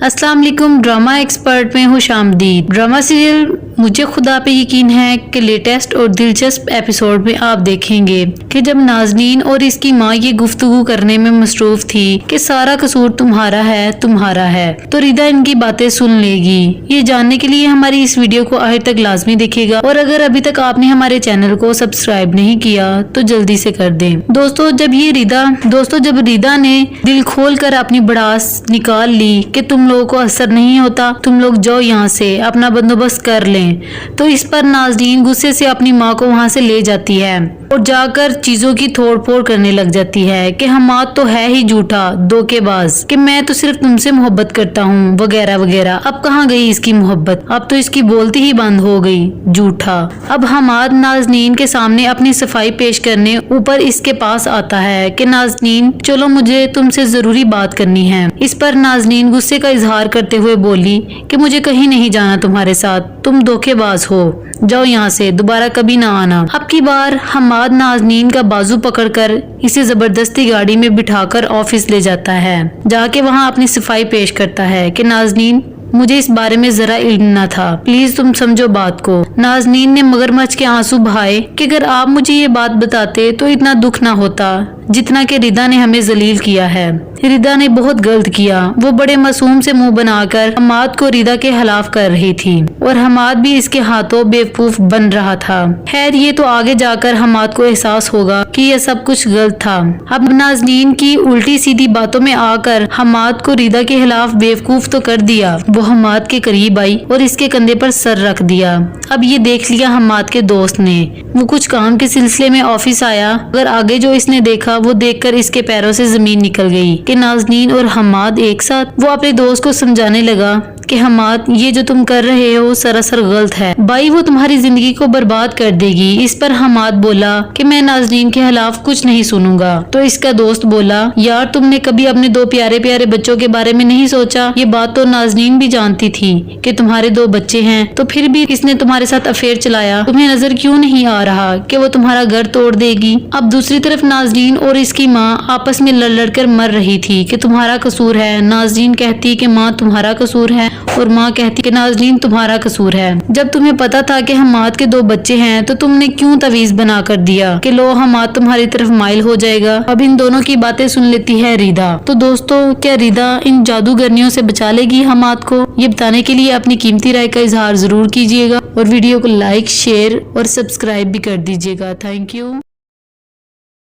अस्सलाम वालेकुम। Drama expert में हूँ शामदीद। ड्रामा सीरियल मुझे खुदा पे यकीन है कि लेटेस्ट और दिलचस्प एपिसोड में आप देखेंगे कि जब नाज़नीन और इसकी माँ ये गुफ्तगू करने में मसरूफ थी कि सारा कसूर तुम्हारा है, तो रिदा इनकी बातें सुन लेगी। ये जानने के लिए हमारी इस वीडियो को आखिर तक लाजमी देखिएगा और अगर अभी तक आपने हमारे चैनल को सब्सक्राइब नहीं किया तो जल्दी से कर दें। दोस्तों जब रिदा ने दिल खोल कर अपनी भड़ास निकाल ली कि तुम लोगों को असर नहीं होता, तुम लोग जाओ यहाँ से, अपना बंदोबस्त कर लें, तो इस पर नाज़नीन गुस्से से अपनी माँ को वहाँ से ले जाती है और जाकर चीजों की तोड़ फोड़ करने लग जाती है कि हमाद तो है ही झूठा, धोखेबाज, कि मैं तो सिर्फ तुमसे मोहब्बत करता हूँ वगैरह वगैरह। अब कहाँ गई इसकी मोहब्बत, अब तो इसकी बोलती ही बंद हो गई, झूठा। अब हमाद नाज़नीन के सामने अपनी सफाई पेश करने ऊपर इसके पास आता है कि नाज़नीन चलो मुझे तुमसे जरूरी बात करनी है। इस पर नाज़नीन गुस्से का इजहार करते हुए बोली कि मुझे कहीं नहीं जाना तुम्हारे साथ, तुम धोखेबाज हो, जाओ यहाँ से, दोबारा कभी ना आना। अब की बार हमाद नाज़नीन का बाजू पकड़कर इसे जबरदस्ती गाड़ी में बिठाकर ऑफिस ले जाता है। जाके वहाँ अपनी सफाई पेश करता है कि नाज़नीन मुझे इस बारे में जरा इल्म न था, प्लीज तुम समझो बात को। नाज़नीन ने मगरमच्छ के आंसू बहाए कि अगर आप मुझे ये बात बताते तो इतना दुख ना होता जितना कि रिदा ने हमें जलील किया है। रिदा ने बहुत गलत किया। वो बड़े मासूम से मुंह बनाकर हमाद को रिदा के खिलाफ कर रही थी और हमाद भी इसके हाथों बेवकूफ बन रहा था। खैर ये तो आगे जाकर हमाद को एहसास होगा कि यह सब कुछ गलत था। अब नाज़नीन की उल्टी सीधी बातों में आकर हमाद को रिदा के खिलाफ बेवकूफ तो कर दिया। वो हमाद के करीब आई और इसके कंधे पर सर रख दिया। अब ये देख लिया हमाद के दोस्त ने। वो कुछ काम के सिलसिले में ऑफिस आया, मगर आगे जो इसने देखा वो देखकर इसके पैरों से जमीन निकल गई कि नाज़नीन और हमाद एक साथ। वो अपने दोस्त को समझाने लगा कि हमाद ये जो तुम कर रहे हो सरासर गलत है भाई, वो तुम्हारी जिंदगी को बर्बाद कर देगी। इस पर हमाद बोला कि मैं नाज़नीन के खिलाफ कुछ नहीं सुनूंगा। तो इसका दोस्त बोला यार तुमने कभी अपने दो प्यारे प्यारे बच्चों के बारे में नहीं सोचा? ये बात तो नाज़नीन भी जानती थी कि तुम्हारे दो बच्चे हैं, तो फिर भी इसने तुम्हारे साथ अफेयर चलाया। तुम्हें नजर क्यों नहीं आ रहा कि वो तुम्हारा घर तोड़ देगी? अब दूसरी तरफ नाज़नीन और इसकी माँ आपस में लड़ कर मर रही थी कि तुम्हारा कसूर है। नाज़नीन कहती कि माँ तुम्हारा कसूर है और माँ कहती कि नाज़नीन तुम्हारा कसूर है। जब तुम्हें पता था कि हमाद के दो बच्चे हैं तो तुमने क्यों तवीज बना कर दिया कि लो हमाद तुम्हारी तरफ माइल हो जाएगा। अब इन दोनों की बातें सुन लेती है रिदा। तो दोस्तों क्या रिदा इन जादूगरनियों से बचा लेगी हमाद को? ये बताने के लिए अपनी कीमती राय का इजहार जरूर कीजिएगा और वीडियो को लाइक, शेयर और सब्सक्राइब भी कर दीजिएगा। Thank you.